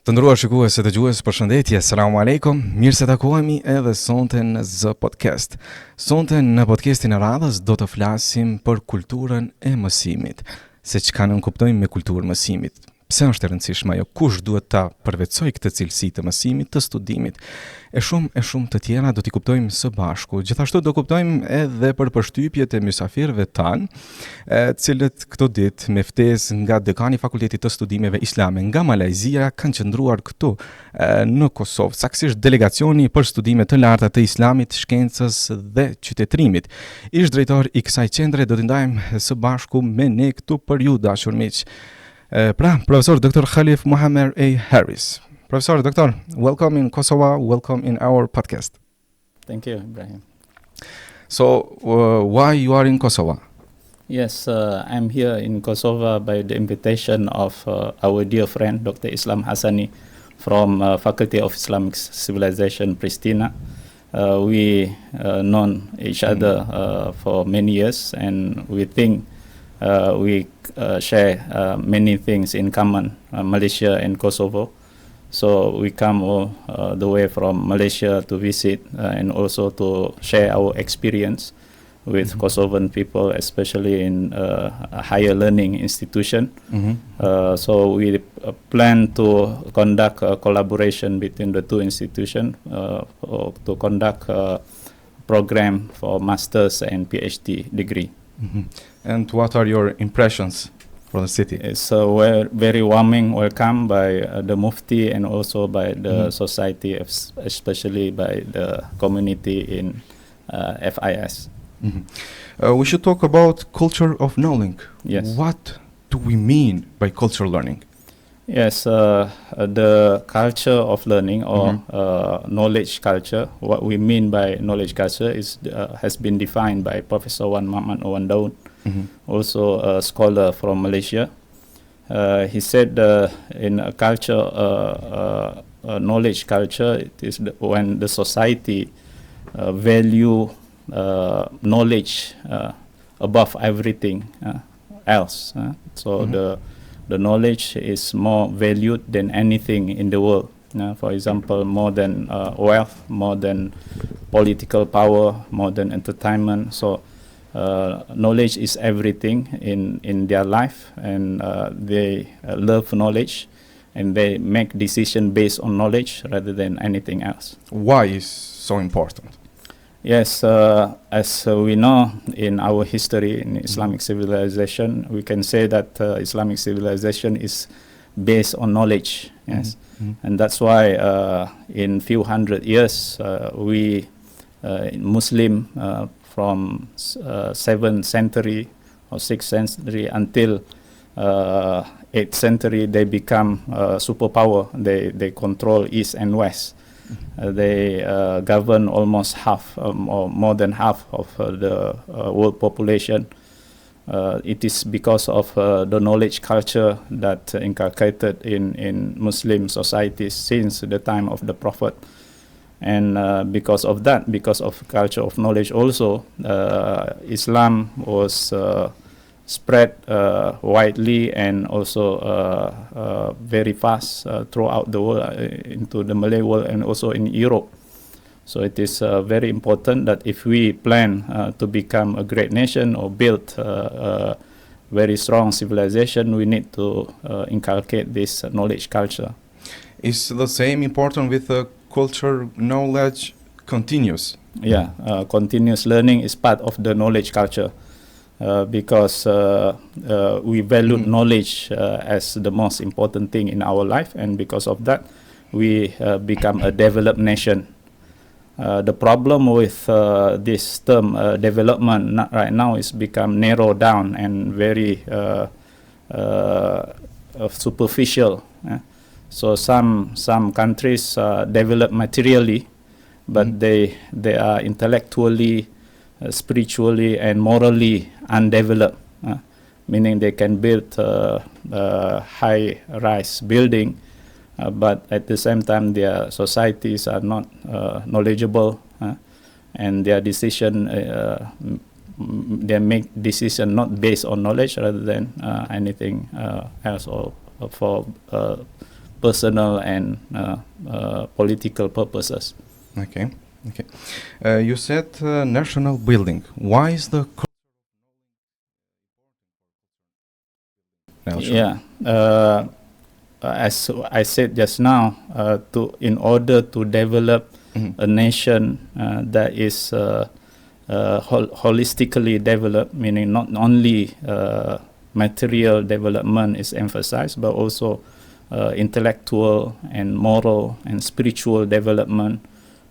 Të nderuar shikues e dëgjues, përshëndetje, selam aleikum. Mirë se takohemi edhe sonte në Z Podcast. Sonte në podcastin e radhës do të flasim për kulturën e mësimit, se çka ne kuptojmë me kulturën e mësimit. Pse është e rëndësishme ajo? Kush duhet ta përvetsojë këtë cilësi të mësimit, të studimit? E shumë të tjera do t'i kuptojmë së bashku. Gjithashtu do kuptojmë edhe për përshtypjet e mysafirëve tanë, cilët këto ditë me ftesë nga dekani i Fakultetit të Studimeve Islame nga Malajzia kanë qëndruar këtu në Kosovë, saktësisht delegacioni për studime të larta të Islamit, shkencës dhe qytetërimit. Ish drejtor i kësaj qendre do t'i ndajmë së bashku me ne këtu për ju dashur miq. Professor Dr. Khalif Muammar A. Harris. Professor Dr. Welcome in Kosovo, welcome in our podcast. Thank you, Ibrahim. So, why you are in Kosovo? Yes, I'm here in Kosovo by the invitation of our dear friend, Dr. Islam Hassani, from Faculty of Islamic Civilization, Pristina. We known each other for many years, and we think we share many things in common, Malaysia and Kosovo. So we come all the way from Malaysia to visit and also to share our experience with Kosovan people, especially in a higher learning institution. So we plan to conduct a collaboration between the two institutions to conduct a program for master's and PhD degree. And what are your impressions for the city? It's a very warming welcome by the Mufti and also by the society, especially by the community in FIS. We should talk about culture of knowledge. Yes. What do we mean by cultural learning? Yes, the culture of learning or knowledge culture, what we mean by knowledge culture is has been defined by Professor Muammar Daud, also a scholar from Malaysia. He said in a culture, knowledge culture, it is when the society value knowledge above everything else. So the knowledge is more valued than anything in the world. For example, more than wealth, more than political power, more than entertainment. So knowledge is everything in their life, and they love knowledge, and they make decisions based on knowledge rather than anything else. Why is so important? Yes, as we know in our history in Islamic civilization, we can say that Islamic civilization is based on knowledge. Yes, and that's why in few hundred years we Muslim from 7th century or 6th century until 8th century, they become superpower. They control East and West. They govern almost half or more than half of the world population. It is because of the knowledge culture that inculcated in Muslim societies since the time of the Prophet. And because of that, because of culture of knowledge also, Islam was spread widely and also very fast throughout the world, into the Malay world and also in Europe. So it is very important that if we plan to become a great nation or build a very strong civilization, we need to inculcate this knowledge culture. Is the same important with culture knowledge continuous? Yeah, continuous learning is part of the knowledge culture. Because we value knowledge as the most important thing in our life, and because of that, we become a developed nation. The problem with this term development right now is become narrowed down and very superficial. So some countries develop materially, but they are intellectually, spiritually and morally undeveloped, meaning they can build high-rise building, but at the same time their societies are not knowledgeable, and their decision they make decision not based on knowledge rather than anything else, or for personal and political purposes. Okay. You said national building. Why is the Yeah, as I said just now, in order to develop a nation that is holistically developed, meaning not only material development is emphasized, but also intellectual and moral and spiritual development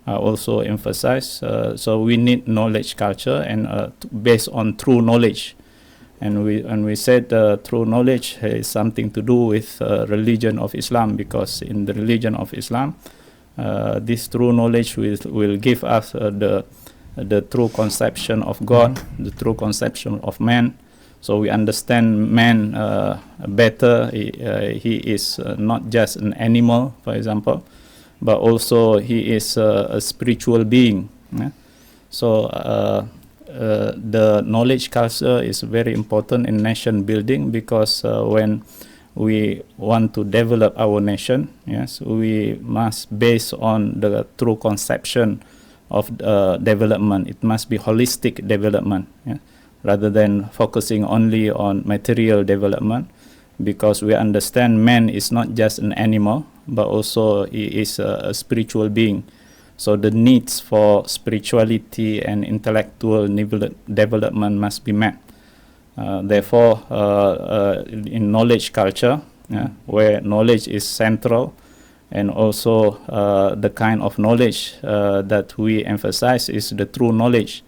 are also emphasized. So we need knowledge culture and based on true knowledge. And we said true knowledge has something to do with religion of Islam, because in the religion of Islam, this true knowledge will give us the true conception of God, the true conception of man. So we understand man better. He is not just an animal, for example, but also he is a spiritual being. Yeah? So the knowledge culture is very important in nation building, because when we want to develop our nation, yes, we must base on the true conception of development. It must be holistic development, yeah, rather than focusing only on material development, because we understand man is not just an animal, but also he is a spiritual being. So the needs for spirituality and intellectual development must be met. Therefore, in knowledge culture, where knowledge is central, and also the kind of knowledge that we emphasize is the true knowledge.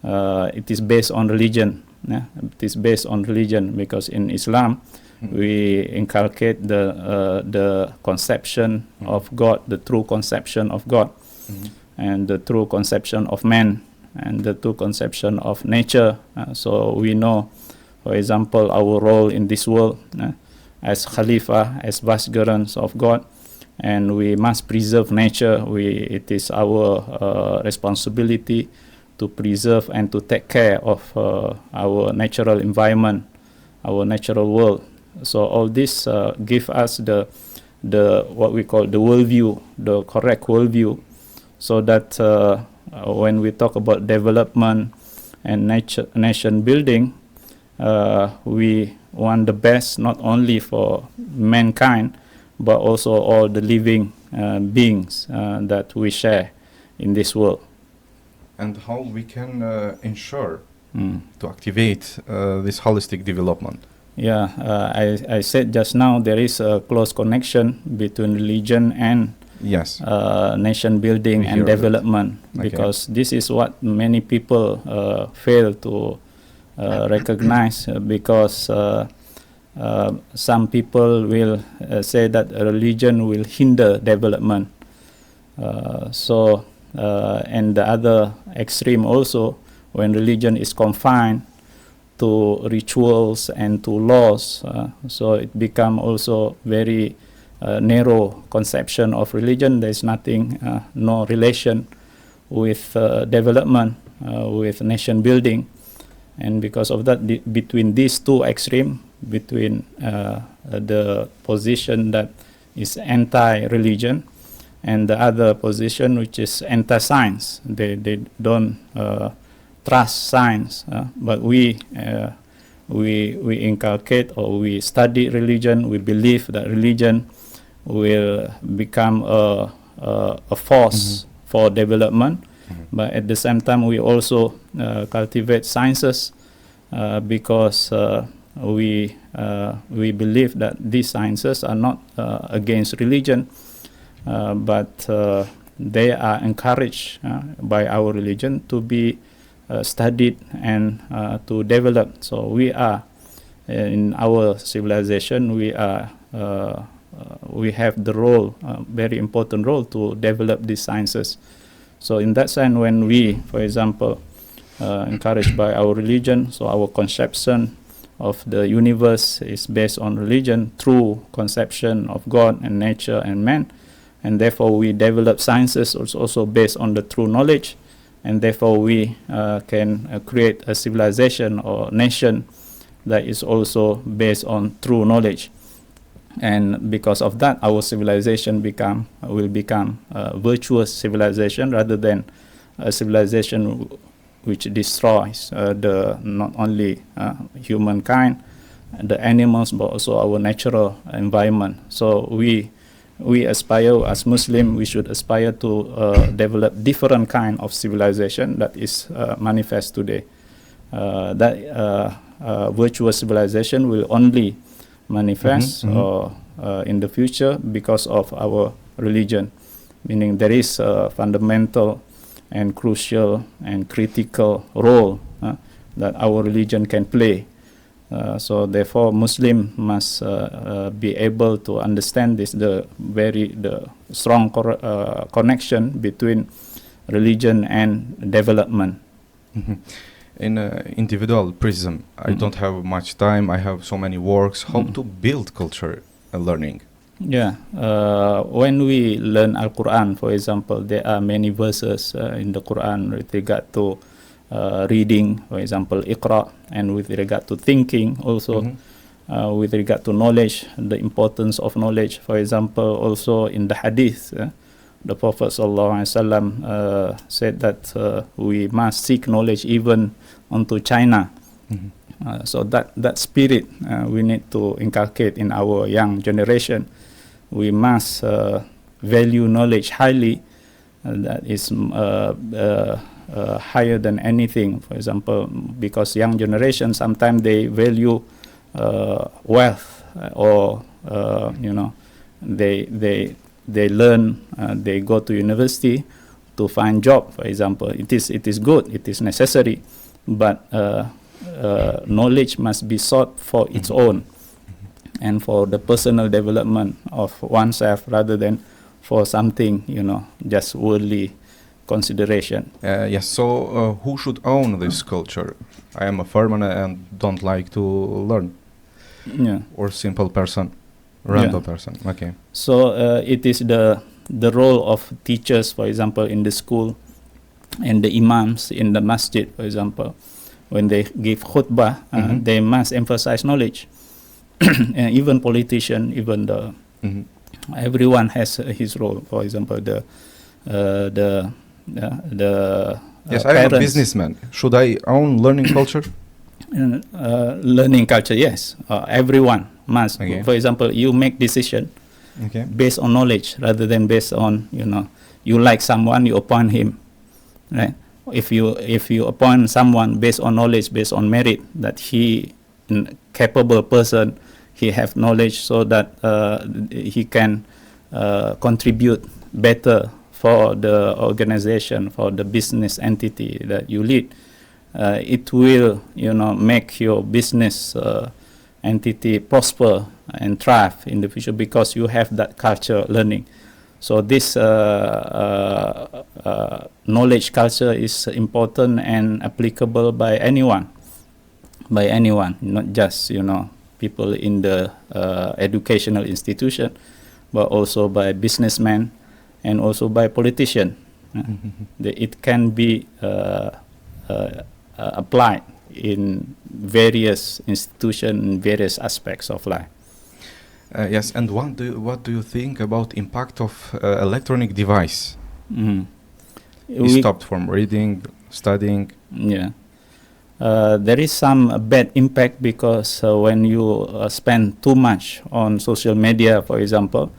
It is based on religion. It is based on religion, because in Islam, we inculcate the conception of God, the true conception of God, and the true conception of man, and the true conception of nature. So we know, for example, our role in this world as Khalifa, as vicegerents of God, and we must preserve nature. It is our responsibility to preserve and to take care of our natural environment, our natural world. So all this give us the what we call the worldview, the correct worldview, so that when we talk about development and nation building, we want the best not only for mankind, but also all the living beings that we share in this world. And how we can ensure to activate this holistic development? Yeah, I said just now there is a close connection between religion and nation building and development, because this is what many people fail to recognize, because some people will say that religion will hinder development. And the other extreme also, when religion is confined to rituals and to laws, so it become also very narrow conception of religion. There is nothing, no relation with development, with nation building. And because of that, between these two extremes, between the position that is anti-religion and the other position which is anti-science, they don't trust science, but we inculcate, or we study religion. We believe that religion will become a force for development, but at the same time we also cultivate sciences, because we believe that these sciences are not against religion, but they are encouraged by our religion to be studied and to develop. So we are in our civilization, we have the role, very important role, to develop these sciences. So in that sense, when we, for example, encouraged by our religion, so our conception of the universe is based on religion, true conception of God and nature and man, and therefore we develop sciences also based on the true knowledge, and therefore we can create a civilization or nation that is also based on true knowledge. And because of that, our civilization will become a virtuous civilization rather than a civilization which destroys not only humankind, the animals, but also our natural environment. So we aspire, as Muslim, we should aspire to develop different kind of civilization that is manifest today. That virtuous civilization will only manifest in the future because of our religion, meaning there is a fundamental and crucial and critical role that our religion can play. So therefore, Muslim must be able to understand this, the strong connection between religion and development. In individual prism, I don't have much time, I have so many works. How to build culture and learning? Yeah, when we learn Al-Quran, for example, there are many verses in the Quran with regard to reading, for example, Iqra, and with regard to thinking also, with regard to knowledge, the importance of knowledge. For example, also in the Hadith, the Prophet ﷺ said that we must seek knowledge even unto China. So that spirit we need to inculcate in our young generation. We must value knowledge highly. That is higher than anything. For example, because young generation sometimes they value wealth, or they learn, they go to university to find job. For example, it is good, it is necessary, but knowledge must be sought for its own and for the personal development of oneself rather than for something, just worldly consideration. Yes, so who should own this culture? I am a foreigner and don't like to learn. Yeah. Or simple person, random person. Okay. So it is the role of teachers, for example, in the school, and the imams in the masjid, for example, when they give khutbah, they must emphasize knowledge. And even politician, even everyone has his role. For example, yes, I am a businessman. Should I own learning culture? Learning culture, yes. Everyone must. Okay. For example, you make decision based on knowledge rather than based on, you like someone, you appoint him, right? If you appoint someone based on knowledge, based on merit, that he capable person, he have knowledge so that he can contribute better for the organization, for the business entity that you lead. It will, make your business entity prosper and thrive in the future because you have that culture learning. So this knowledge culture is important and applicable by anyone, not just, people in the educational institution, but also by businessmen and also by politicians. It can be applied in various institutions, in various aspects of life. Yes, and what do you think about impact of electronic device? We stopped from reading, studying. Yeah. There is some bad impact because when you spend too much on social media, for example,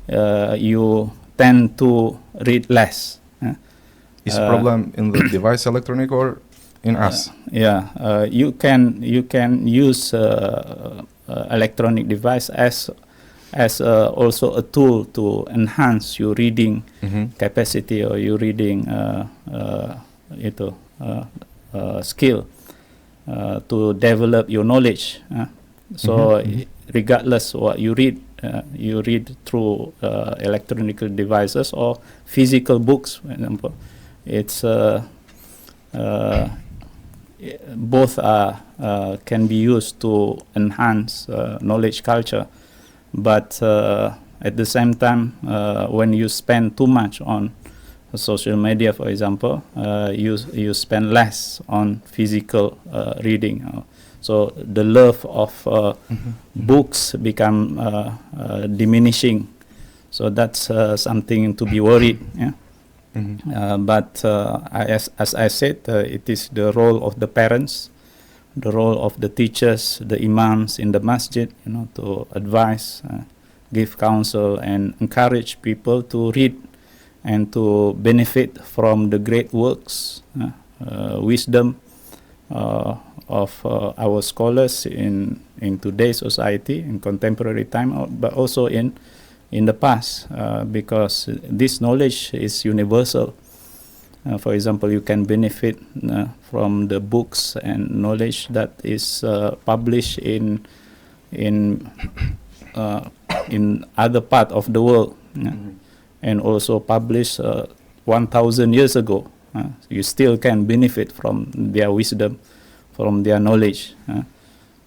you tend to read less. Is problem in the device electronic or in us? You can use electronic device as also a tool to enhance your reading capacity or your reading skill to develop your knowledge. So regardless what you read through electronic devices or physical books, for example. It's both can be used to enhance knowledge culture, but at the same time, when you spend too much on social media, for example, you spend less on physical reading. So the love of books become diminishing. So that's something to be worried. Yeah. But as I said, it is the role of the parents, the role of the teachers, the imams in the masjid, to advise, give counsel, and encourage people to read and to benefit from the great works, wisdom of our scholars in today's society, in contemporary time, but also in the past, because this knowledge is universal. For example, you can benefit from the books and knowledge that is published in other part of the world, and also published 1,000 years ago. You still can benefit from their wisdom, from their knowledge.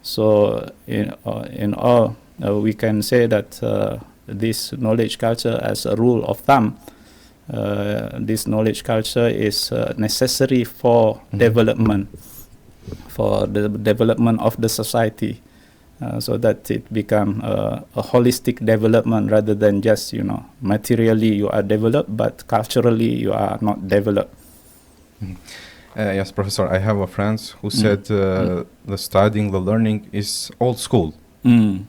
So in all, we can say that this knowledge culture, as a rule of thumb, this knowledge culture is necessary for development, for the development of the society, so that it become a holistic development rather than just, materially you are developed, but culturally you are not developed. Yes, Professor, I have a friend who said the studying, the learning is old school.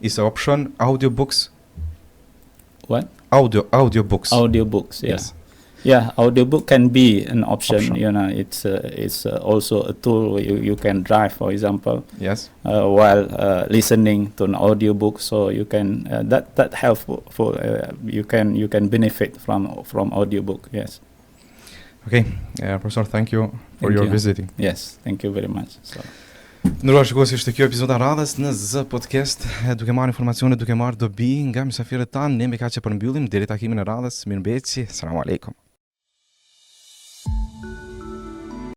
Is the option audiobooks? What? Audiobooks. Audiobooks, yeah. Yes. Yeah, audiobook can be an option. It's also a tool you can drive, for example. Yes. While listening to an audiobook, so you can that helpful. You can benefit from audiobook. Yes. Okay, Professor, thank you for your visiting. Yes, thank you very much. So. Ndërruar shikues, ishte kjo episodi i radhës në Z Podcast, duke marrë informacione, duke marrë dobi nga mysafirët tanë. Ne me kaq që përmbyllim deri takimin e radhës. Mirëmbëjtje. Selam aleikum.